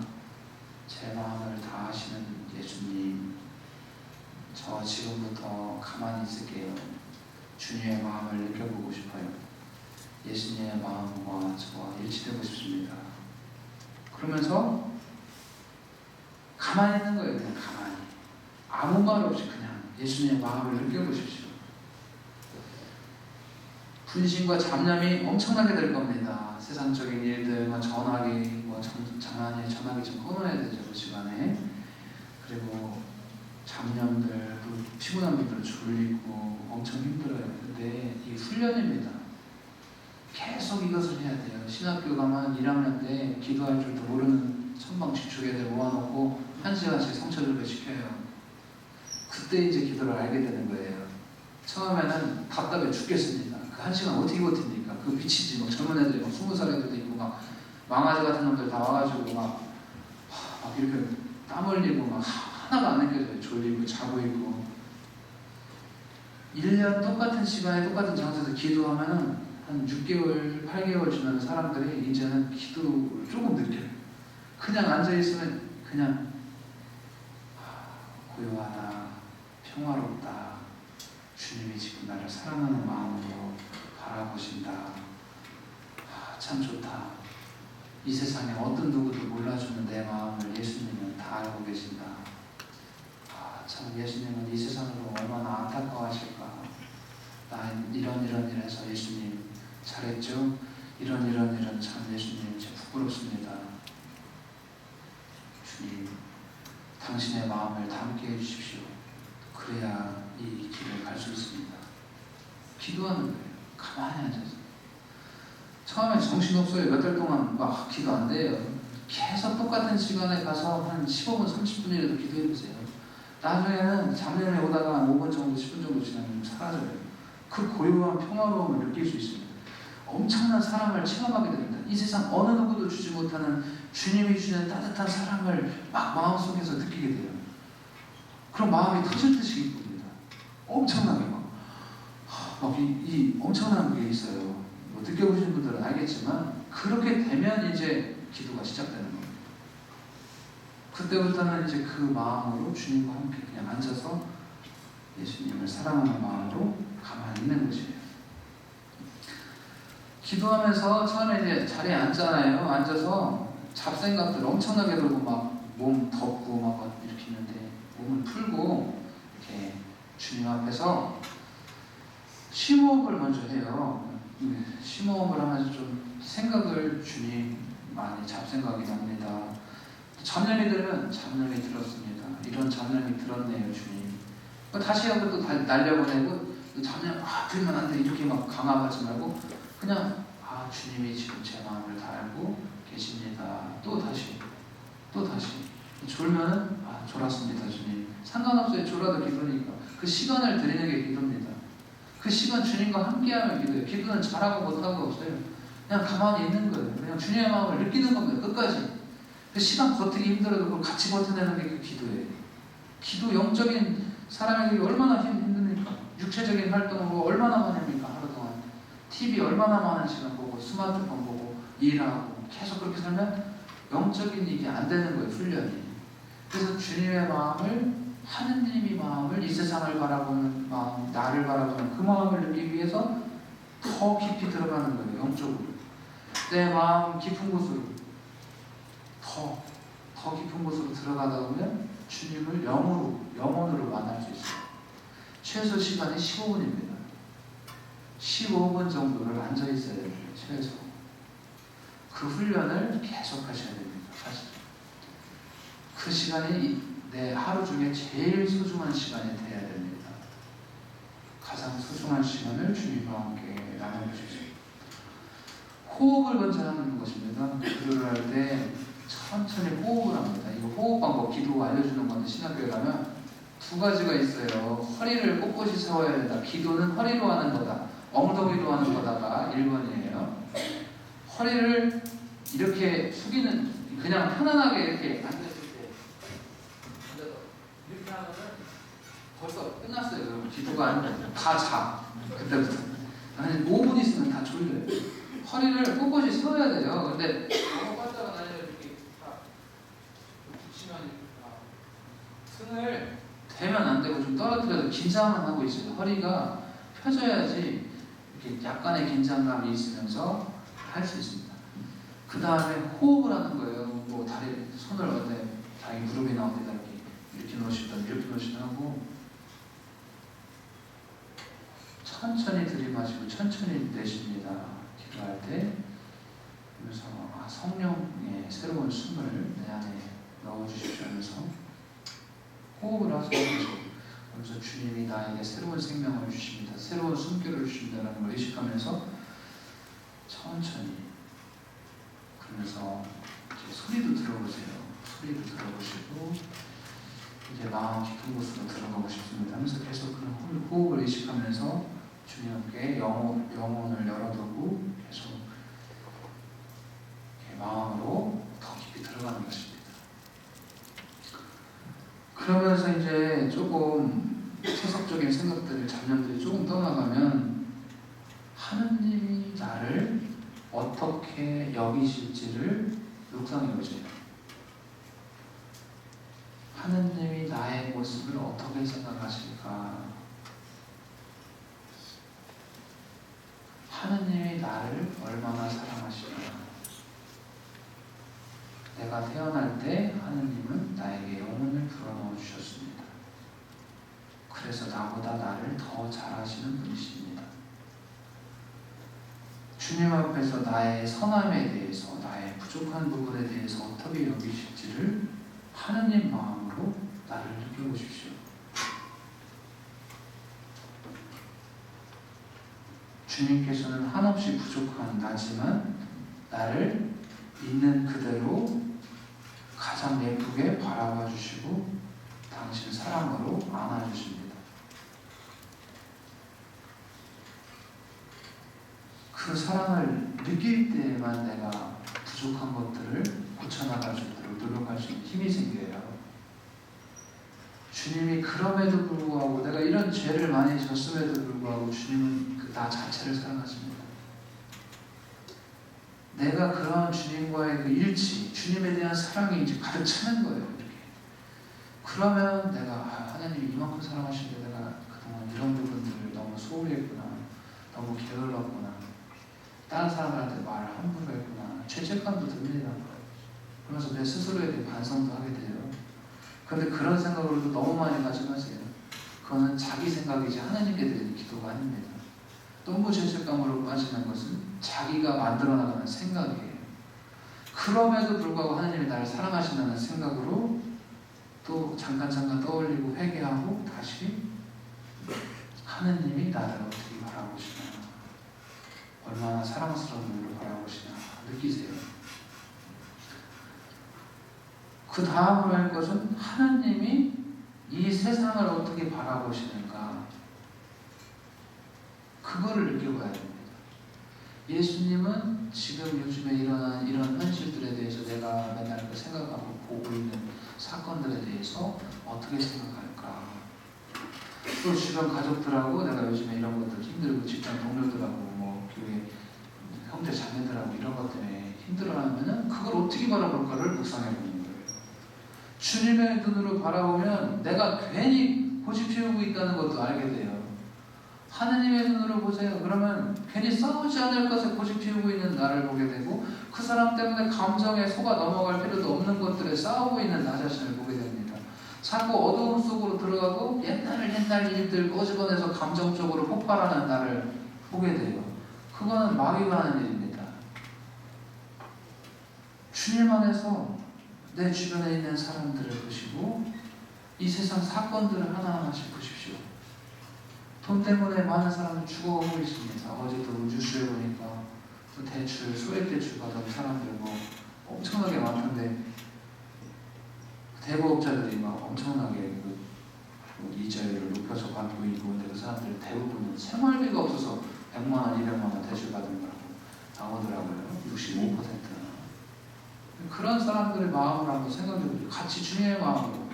제 마음을 다 아시는 예수님, 저 지금부터 가만히 있을게요. 주님의 마음을 느껴보고 싶어요. 예수님의 마음과 저와 일치되고 싶습니다. 그러면서 가만히 있는 거예요. 그냥 가만히. 아무 말 없이 그냥 예수님의 마음을 느껴보십시오. 분심과 잡념이 엄청나게 될 겁니다. 세상적인 일들, 전화기, 장난이 전화기 좀 끊어야 되죠. 그 시간에. 그리고 잡념들, 또 피곤한 분들 졸리고 엄청 힘들어요. 근데 이게 훈련입니다. 계속 이것을 해야 돼요. 신학교 가면 1학년 때 기도할 줄도 모르는 천방지축 애들 모아놓고 1시간씩 성처들을 시켜요. 그때 이제 기도를 알게 되는 거예요. 처음에는 답답해 죽겠습니다. 그 1시간 어떻게 버팁니까? 그 미치지. 막 젊은 애들, 막 20살 애들도 있고, 막 망아지 같은 놈들 다 와가지고 막 이렇게 땀 흘리고 막 하나가 안 느껴져요. 졸리고 자고 있고. 1년 똑같은 시간에 똑같은 장소에서 기도하면은 한 6개월, 8개월 지나는 사람들이 이제는 기도를 조금 느껴요. 그냥 앉아있으면 그냥 고요하다, 평화롭다, 주님이 지금 나를 사랑하는 마음으로 바라보신다. 참 좋다. 이 세상에 어떤 누구도 몰라주는 내 마음을 예수님은 다 알고 계신다. 참 예수님은 이 세상으로 얼마나 안타까워하실까. 나 이런 일해서 예수님 잘했죠? 이런 참 예수님 참 부끄럽습니다. 주님, 당신의 마음을 담게 해주십시오. 그래야 이 길을 갈 수 있습니다. 기도하는 거예요. 가만히 앉아서. 처음에 정신없어요. 몇 달 동안 막 기도 안 돼요. 계속 똑같은 시간에 가서 한 15분, 30분이라도 기도해보세요. 나중에는 잡념에 오다가 5분 정도, 10분 정도 지나면 사라져요. 그 고요한 평화로움을 느낄 수 있습니다. 엄청난 사랑을 체험하게 됩니다. 이 세상 어느 누구도 주지 못하는 주님이 주시는 따뜻한 사랑을 막 마음속에서 느끼게 돼요. 그럼 마음이 터질 듯이 기쁩니다. 엄청나게 이 엄청난 게 있어요. 뭐 느껴보신 분들은 알겠지만 그렇게 되면 이제 기도가 시작되는 겁니다. 그때부터는 이제 그 마음으로 주님과 함께 그냥 앉아서 예수님을 사랑하는 마음으로 가만히 있는 것이에요. 기도하면서 처음에 이제 자리에 앉잖아요. 앉아서 잡생각들 엄청나게 들고 막 몸 덮고 막 이렇게 있는데 몸을 풀고 이렇게 주님 앞에서 심호흡을 먼저 해요. 심호흡을 하면서 좀 생각을 주님 많이 잡생각이 납니다. 잡념이 들면 잡념이 들었습니다. 이런 잡념이 들었네요, 주님. 다시 하고 또 날려보내고 잡념 들면 안 돼 이렇게 막 강압하지 말고 그냥 주님이 지금 제 마음을 다 알고 계십니다. 또 다시 졸면은 졸았습니다, 주님. 상관없어요. 졸아도 기도니까. 그 시간을 드리는 게 기도입니다. 그 시간 주님과 함께하면 기도예요. 기도는 잘하고 못하고 없어요. 그냥 가만히 있는 거예요. 그냥 주님의 마음을 느끼는 겁니다. 끝까지. 그 시간 버티기 힘들어도 그걸 같이 버텨내는 게 그 기도예요. 기도 영적인 사람에게 얼마나 힘듭니까? 육체적인 활동으로 얼마나 많이 합니까? 하루 동안. TV 얼마나 많은 시간 보고 스마트폰 보고 일하고 계속 그렇게 살면 영적인 이게 안 되는 거예요. 훈련이. 그래서 주님의 마음을 하느님의 마음을 이 세상을 바라보는 마음, 나를 바라보는 그 마음을 느끼기 위해서 더 깊이 들어가는 거예요. 영적으로. 내 마음 깊은 곳으로 더 깊은 곳으로 들어가다 보면 주님을 영혼으로 만날 수 있어요. 최소 시간이 15분입니다. 15분 정도를 앉아있어야 됩니다. 최소. 그 훈련을 계속 하셔야 됩니다. 사실. 그 시간이 내 하루 중에 제일 소중한 시간이 되어야 됩니다. 가장 소중한 시간을 주님과 함께 나눠주십시오. 호흡을 먼저 하는 것입니다. 기도를 할 때 천천히 호흡을 합니다. 이거 호흡 방법 기도 알려주는 건데 신학교에 가면 두 가지가 있어요. 허리를 꼿꼿이 세워야 된다. 기도는 허리로 하는 거다. 엉덩이로 하는 거다가 1번이에요. 허리를 이렇게 숙이는, 그냥 편안하게 이렇게 앉았을 때 이렇게 하면은 벌써 끝났어요. 기도가 다 자. 그때부터 한 5분 있으면 다 졸려요. 허리를 꼿꼿이 세워야 돼요. 근데 너무 빠져가 다니면 이렇게 붙이면 등을 대면 안 되고 좀 떨어뜨려서 긴장만 하고 있어요. 허리가 펴져야지 이렇게 약간의 긴장감이 있으면서 할 수 있습니다. 그 다음에 호흡을 하는 거예요. 뭐 다리, 손을 어디, 자기 무릎이나 어디다 이렇게 놓으시든 이렇게 놓으시든 하고, 천천히 들이마시고 천천히 내쉽니다. 기도할 때. 그래서 성령의 새로운 숨을 내 안에 넣어주십시오 하면서 호흡을 하셔서, 그래서 주님이 나에게 새로운 생명을 주십니다. 새로운 숨결을 주신다는 걸 의식하면서 천천히, 그러면서 이제 소리도 들어보세요. 소리도 들어보시고, 이제 마음 깊은 곳으로 들어가고 싶습니다 하면서 계속 그런 호흡을 의식하면서 주님께 영혼을 열어두고 계속 마음으로 더 깊이 들어가는 것입니다. 그러면서 이제 조금 세속적인 생각들을, 잡념들이 조금 떠나가면 하느님이 나를 어떻게 여기실지를 묵상해 보세요. 하느님이 나의 모습을 어떻게 생각하실까? 하느님이 나를 얼마나 사랑하시나? 내가 태어날 때 하느님은 나에게 영혼을 불어넣어 주셨습니다. 그래서 나보다 나를 더 잘하시는 분이십니다. 주님 앞에서 나의 선함에 대해서, 나의 부족한 부분에 대해서 어떻게 여기실지를 하느님 마음으로 나를 느껴보십시오. 주님께서는 한없이 부족한 나지만 나를 있는 그대로 가장 예쁘게 바라봐 주시고 당신 사랑으로 안아주십니다. 그 사랑을 느낄 때만 내가 부족한 것들을 고쳐나갈 수 있도록 노력할 수 있는 힘이 생겨요. 주님이 그럼에도 불구하고, 내가 이런 죄를 많이 졌음에도 불구하고 주님은 나 자체를 사랑하십니다. 내가 그런 주님과의 그 일치, 주님에 대한 사랑이 이제 가득 차는 거예요. 이렇게. 그러면 내가 하나님이 이만큼 사랑하시는데 내가 그동안 이런 부분들을 너무 소홀히 했구나, 너무 게을렀구나, 다른 사람들한테 말을 함부로 했구나, 죄책감도 듭니다. 그러면서 내 스스로에 대해 반성도 하게 돼요. 그런데 그런 생각으로도 너무 많이 가지 마세요. 그거는 자기 생각이지 하나님께 드리는 기도가 아닙니다. 너무 죄책감으로 빠지는 것은 자기가 만들어 나가는 생각이에요. 그럼에도 불구하고 하나님이 나를 사랑하신다는 생각으로 또 잠깐 떠올리고 회개하고 다시 하나님이 나를 어떻게 바라보시나, 얼마나 사랑스러운 눈으로 바라보시나 느끼세요. 그 다음으로 할 것은 하나님이 이 세상을 어떻게 바라보시는가, 그거를 느껴봐야 됩니다. 예수님은 지금 요즘에 일어난 이런 현실들에 대해서 내가 맨날 생각하고 보고 있는 사건들에 대해서 어떻게 생각할까, 또 주변 가족들하고 내가 요즘에 이런 것들 힘들고, 직장 동료들하고 뭐 교회 형제 자매들하고 이런 것 때문에 힘들어하면은 그걸 어떻게 바라볼까를 묵상해 보는 거예요. 주님의 눈으로 바라보면 내가 괜히 고집 피우고 있다는 것도 알게 돼요. 하느님의 눈으로 보세요. 그러면 괜히 싸우지 않을 것에 고집 피우고 있는 나를 보게 되고, 그 사람 때문에 감정에 속아 넘어갈 필요도 없는 것들에 싸우고 있는 나 자신을 보게 됩니다. 자꾸 어두움 속으로 들어가고 옛날 일들 꼬집어내서 감정적으로 폭발하는 나를 보게 돼요. 그거는 마귀가 하는 일입니다. 주님 안에서 내 주변에 있는 사람들을 보시고 이 세상 사건들을 하나하나씩 보십시오. 돈 때문에 많은 사람들 죽어가고 있습니다. 어제도 뉴스에 보니까 또 대출, 소액 대출 받은 사람들 뭐 엄청나게 많던데, 대부업자들이 막 엄청나게 저 관계이고, 근데 그 사람들 대부분은 생활비가 없어서 100만 원, 200만 원 대출 받은 거라고 나오더라고요. 65%는. 그런 사람들의 마음을 한번 생각해보죠. 같이 주님의 마음으로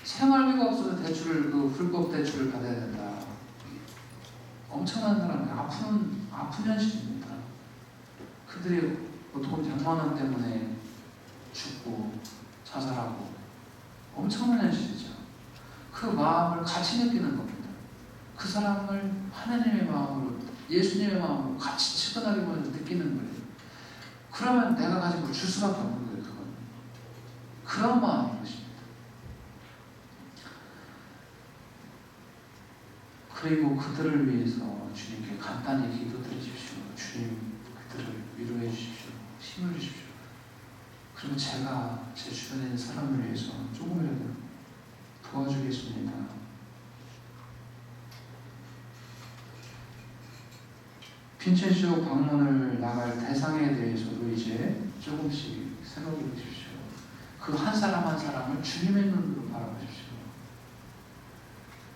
생활비가 없어서 대출을, 그 불법 대출을 받아야 된다. 엄청난 사람들, 아픈 현실입니다. 그들이 보통 100만 원 때문에 죽고 자살하고 엄청난 현실이죠. 그 마음을 같이 느끼는 겁니다. 그 사람을 하나님의 마음으로, 예수님의 마음으로 같이 측은하게 보면서 느끼는 거예요. 그러면 내가 가진 걸 줄 수밖에 없는 거예요. 그건 그런 마음인 것입니다. 그리고 그들을 위해서 주님께 간단히 기도드리십시오. 주님, 그들을 위로해 주십시오. 힘을 주십시오. 그리고 제가 제 주변에 있는 사람을 위해서 조금이라도 도와주겠습니다. 빈첸시오 방문을 나갈 대상에 대해서도 이제 조금씩 생각해 보십시오. 그 한 사람 한 사람을 주님의 눈으로 바라보십시오.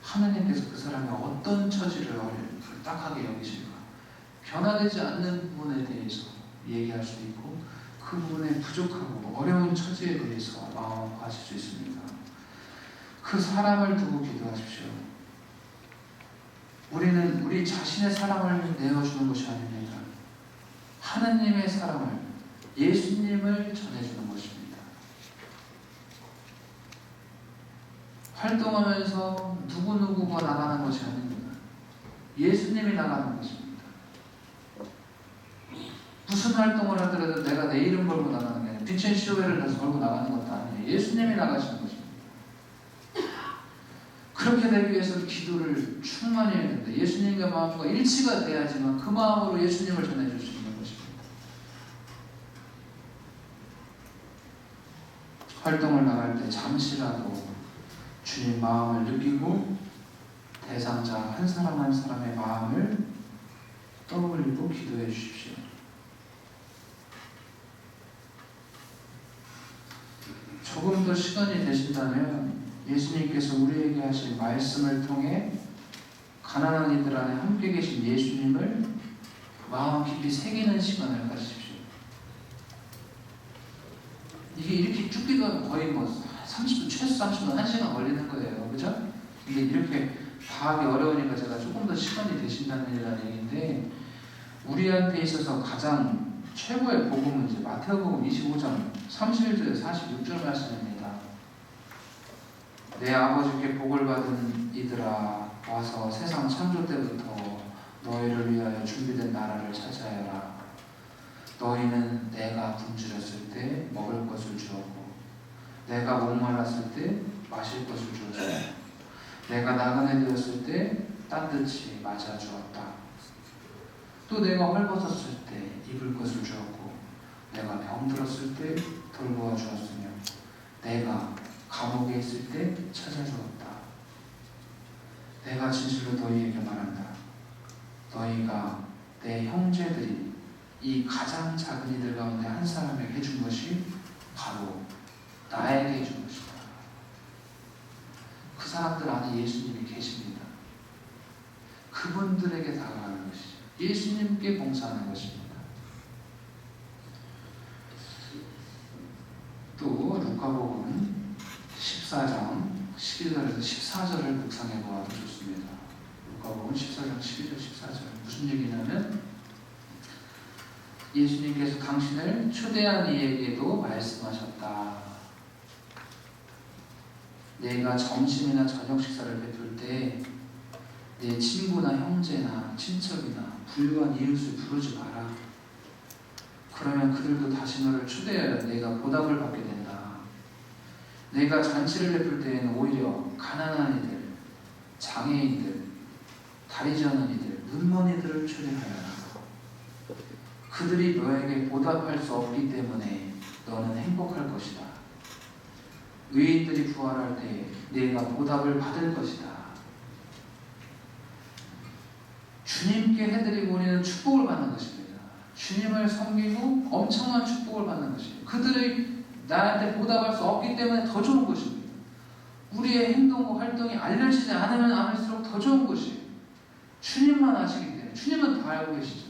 하나님께서 그 사람이 어떤 처지를 딱하게 여기실까? 변화되지 않는 부분에 대해서 얘기할 수 있고, 그 부분에 부족하고 어려운 처지에 대해서 마음 아파하실 수 있습니다. 그 사람을 두고 기도하십시오. 우리는 우리 자신의 사랑을 내어주는 것이 아닙니다. 하나님의 사랑을, 예수님을 전해주는 것입니다. 활동하면서 누구누구가 나가는 것이 아닙니다. 예수님이 나가는 것입니다. 무슨 활동을 하더라도 내가 내 이름 걸고 나가는 게 아니라 빈첸시오회를 가서 걸고 나가는 것도 아니에요. 예수님이 나가시는 것입니다. 그렇게 되기 위해서 기도를 충만히 해야 된다. 예수님과 마음과 일치가 돼야지만 그 마음으로 예수님을 전해줄 수 있는 것입니다. 활동을 나갈 때 잠시라도 주님 마음을 느끼고 대상자 한 사람 한 사람의 마음을 떠올리고 기도해 주십시오. 조금 더 시간이 되신다면 예수님께서 우리에게 하신 말씀을 통해 가난한 이들 안에 함께 계신 예수님을 마음 깊이 새기는 시간을 가지십시오. 이게 이렇게 쭉기도 거의 30분, 최소 30분, 1시간 걸리는 거예요. 그죠? 근데 이렇게 다 하기 어려우니까 제가 조금 더 시간이 되신다는 얘기인데, 우리한테 있어서 가장 최고의 복음은 이제 마태복음 25장 31절 46절 말씀입니다. 내 아버지께 복을 받은 이들아, 와서 세상 창조 때부터 너희를 위하여 준비된 나라를 차지하여라. 너희는 내가 굶주렸을 때 먹을 것을 주었고, 내가 목말랐을 때 마실 것을 주었고, 내가 나그네 되었을 때 따뜻이 맞아 주었다. 또 내가 헐벗었을 때 입을 것을 주었고, 내가 병들었을 때 돌보아 주었으며, 내가 감옥에 있을 때 찾아주었다. 내가 진실로 너희에게 말한다. 너희가 내 형제들이 이 가장 작은 이들 가운데 한 사람에게 해준 것이 바로 나에게 해준 것이다. 그 사람들 안에 예수님이 계십니다. 그분들에게 다가가는 것이죠. 예수님께 봉사하는 것입니다. 또 루카복음 14장 12절에서 14절을 묵상해 보아도 좋습니다. 루카복음 14장 12절 14절 무슨 얘기냐면, 예수님께서 당신을 초대한 이에게도 말씀하셨다. 내가 점심이나 저녁 식사를 베풀 때 내 친구나 형제나 친척이나 부유한 이웃을 부르지 마라. 그러면 그들도 다시 너를 초대하여 내가 보답을 받게 된다. 내가 잔치를 베풀 때에는 오히려 가난한 이들, 장애인들, 다리지 않은 이들, 눈먼 이들을 초대하여라. 그들이 너에게 보답할 수 없기 때문에 너는 행복할 것이다. 의인들이 부활할 때 내가 보답을 받을 것이다. 주님께 해드리고 우리는 축복을 받는 것입니다. 주님을 섬기고 엄청난 축복을 받는 것입니다. 그들이 나한테 보답할 수 없기 때문에 더 좋은 것입니다. 우리의 행동과 활동이 알려지지 않으면 않을수록 더 더 좋은 것이 주님만 아시기 때문에 주님은 다 알고 계시죠.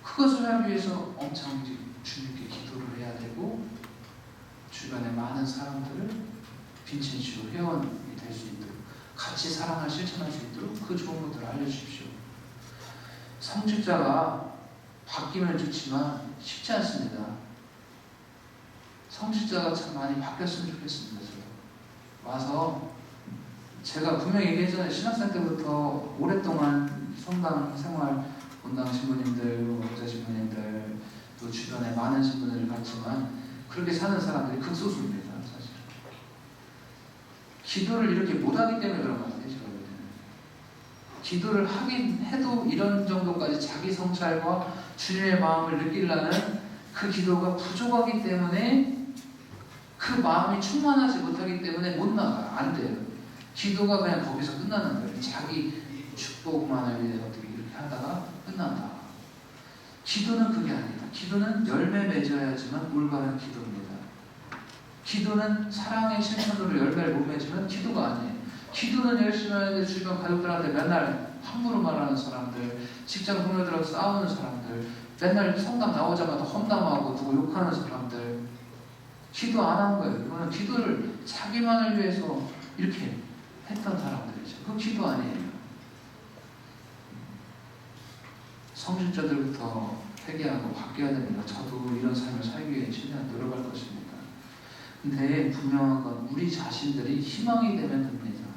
그것을 하기 위해서 엄청 주님께 기도를 해야 되고 주변에 많은 사람들을 빈첸시오 회원이 될 수 있도록 같이 사랑을 실천할 수 있도록 그 좋은 것들을 알려주십시오. 성직자가 바뀌면 좋지만 쉽지 않습니다. 성직자가 참 많이 바뀌었으면 좋겠습니다. 와서 제가 분명히 얘기했잖아요. 신학생 때부터 오랫동안 성당 생활 본당 신부님들, 목자 신부님들 또 주변에 많은 신부들을 봤지만 그렇게 사는 사람들이 극소수입니다. 사실 기도를 이렇게 못하기 때문에 그런 것 같아요. 제가 볼 때는 기도를 하긴 해도 이런 정도까지 자기 성찰과 주님의 마음을 느끼려는 그 기도가 부족하기 때문에 그 마음이 충만하지 못하기 때문에 못 나가요. 안 돼요. 기도가 그냥 거기서 끝나는 거예요. 자기 축복만을 위해 어떻게 이렇게 하다가 끝난다. 기도는 그게 아니다. 기도는 열매 맺어야지만 올바른 기도입니다. 기도는 사랑의 실천으로 열매를 못 맺으면 기도가 아니에요. 기도는 열심히 하는데 주변 가족들한테 맨날 함부로 말하는 사람들, 직장 동료들하고 싸우는 사람들, 맨날 성당 나오자마자 험담하고 누구 욕하는 사람들, 기도 안 한 거예요. 이거는 기도를 자기만을 위해서 이렇게 했던 사람들이죠. 그건 기도 아니에요. 성직자들부터 회개하고 바뀌어야 됩니다. 저도 이런 삶을 살기 위해 최대한 노력할 것입니다. 근데 분명한 건 우리 자신들이 희망이 되면 됩니다.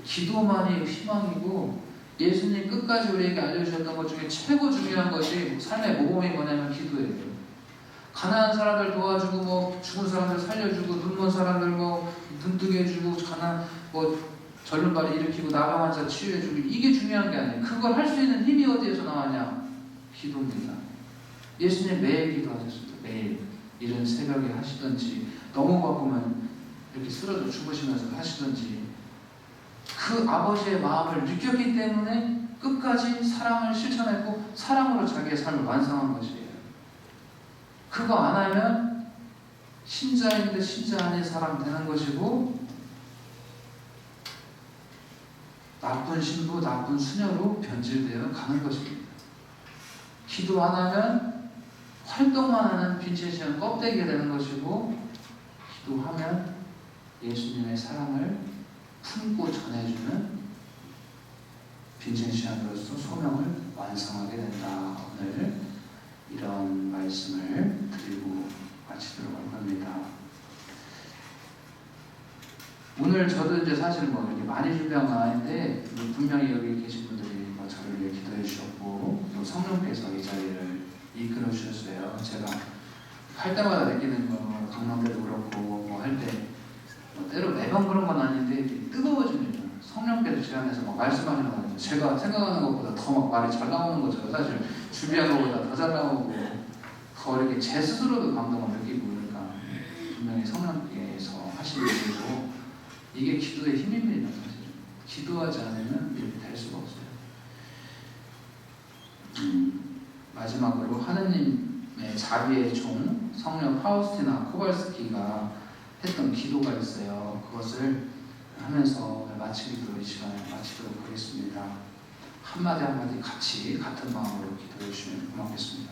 기도만이 희망이고 예수님 끝까지 우리에게 알려주셨던 것 중에 최고 중요한 것이 삶의 모범이 뭐냐면 기도예요. 가난한 사람들 도와주고 뭐 죽은 사람들 살려주고 눈먼 사람들 뭐 눈뜨게 해주고 젊은 발이 일으키고 나병 환자 치유해주고 이게 중요한 게 아니에요. 그걸 할 수 있는 힘이 어디에서 나왔냐? 기도입니다. 예수님 매일 기도하셨습니다. 매일 이른 새벽에 하시든지 너무 바쁘면 이렇게 쓰러져 죽으시면서 하시든지 그 아버지의 마음을 느꼈기 때문에 끝까지 사랑을 실천했고 사랑으로 자기의 삶을 완성한 것이에요. 그거 안 하면 신자인데 신자 아닌 사람 되는 것이고 나쁜 신부, 나쁜 수녀로 변질되어 가는 것입니다. 기도 안 하면 활동만 하는 빈첸시안 껍데기가 되는 것이고 기도하면 예수님의 사랑을 품고 전해주는 빈첸시안으로서 소명을 완성하게 된다. 오늘 이런 말씀을 드리고 마치도록 할 겁니다. 오늘 저도 이제 사실 뭐 이렇게 많이 준비한 건 아닌데 분명히 여기 계신 분들이 저를 위해 기도해 주셨고 또 성령께서 이 자리를 이끌어 주셨어요. 제가 할 때마다 느끼는 거 강남 때도 그렇고 뭐 할 때 때로 매번 그런 건 아닌데 뜨거워집니다. 성령께서 제 안에서 막 말씀하시는 거예요. 제가 생각하는 것보다 더 막 말이 잘 나오는 거죠. 사실 준비한 것보다 더 잘 나오고 더 이렇게 제 스스로도 감동을 느끼고 그러니까 분명히 성령께서 하시는 일이고 이게 기도의 힘입니다. 사실 기도하지 않으면 이렇게 될 수가 없어요. 마지막으로 하느님의 자비의 종 성령 파우스티나 코발스키가 했던 기도가 있어요. 그것을 하면서 마치기로 이 시간에 마치도록 하겠습니다. 한마디 한마디 같이 같은 마음으로 기도해 주시면 고맙겠습니다.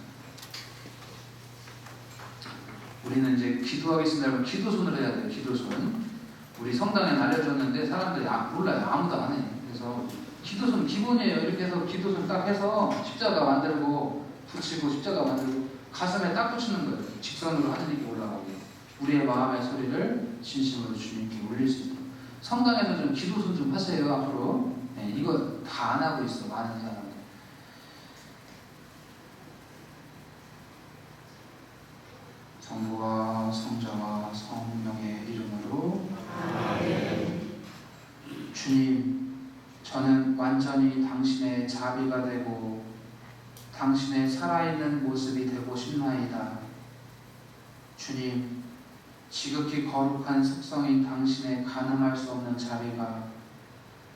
우리는 이제 기도하겠습니다. 여러분 기도손을 해야 돼요. 기도손. 우리 성당에 알려줬는데 사람들이 몰라요. 아무도 안 해. 그래서 기도손 기본이에요. 이렇게 해서 기도손 딱 해서 십자가 만들고 붙이고 십자가 만들고 가슴에 딱 붙이는 거예요. 직선으로 하느님께 올라가게. 우리의 마음의 소리를 진심으로 주님께 올릴 수 있도록. 성당에서 좀 기도손 좀 하세요. 앞으로. 네, 이거 다 안 하고 있어. 많은 사람들. 성부와 성자와 성령의 이름으로 주님, 저는 완전히 당신의 자비가 되고 당신의 살아있는 모습이 되고 싶나이다. 주님, 지극히 거룩한 속성인 당신의 가늠할 수 없는 자비가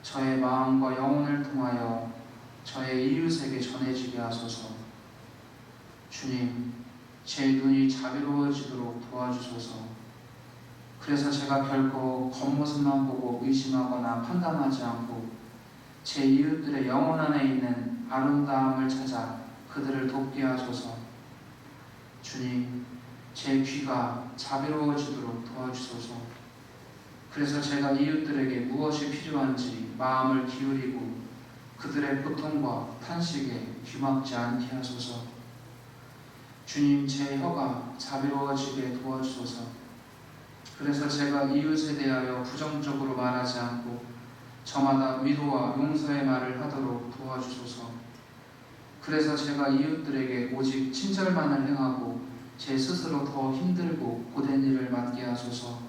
저의 마음과 영혼을 통하여 저의 이웃에게 전해지게 하소서. 주님, 제 눈이 자비로워지도록 도와주소서. 그래서 제가 결코 겉모습만 보고 의심하거나 판단하지 않고 제 이웃들의 영혼 안에 있는 아름다움을 찾아 그들을 돕게 하소서. 주님, 제 귀가 자비로워지도록 도와주소서. 그래서 제가 이웃들에게 무엇이 필요한지 마음을 기울이고 그들의 고통과 탄식에 귀막지 않게 하소서. 주님, 제 혀가 자비로워지게 도와주소서. 그래서 제가 이웃에 대하여 부정적으로 말하지 않고 저마다 위로와 용서의 말을 하도록 도와주소서. 그래서 제가 이웃들에게 오직 친절만을 행하고 제 스스로 더 힘들고 고된 일을 맡게 하소서.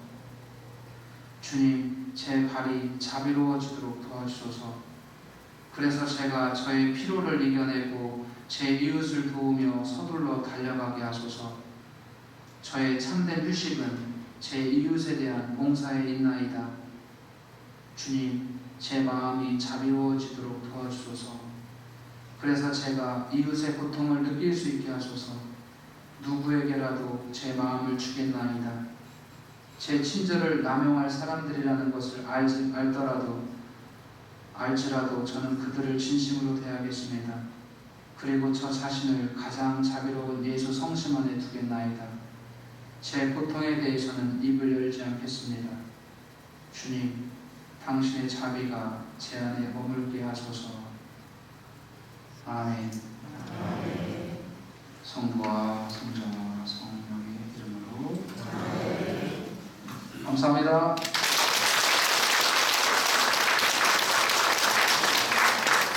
주님, 제 발이 자비로워지도록 도와주소서. 그래서 제가 저의 피로를 이겨내고 제 이웃을 도우며 서둘러 달려가게 하소서. 저의 참된 휴식은 제 이웃에 대한 봉사에 있나이다. 주님, 제 마음이 자비로워지도록 도와주소서. 그래서 제가 이웃의 고통을 느낄 수 있게 하소서. 누구에게라도 제 마음을 주겠나이다. 제 친절을 남용할 사람들이라는 것을 알지라도 저는 그들을 진심으로 대하겠습니다. 그리고 저 자신을 가장 자비로운 예수 성심 안에 두겠나이다. 제 고통에 대해서는 입을 열지 않겠습니다. 주님, 당신의 자비가 제 안에 머물게 하소서. 아멘. 성부와 성자와 성령의 이름으로 감사합니다.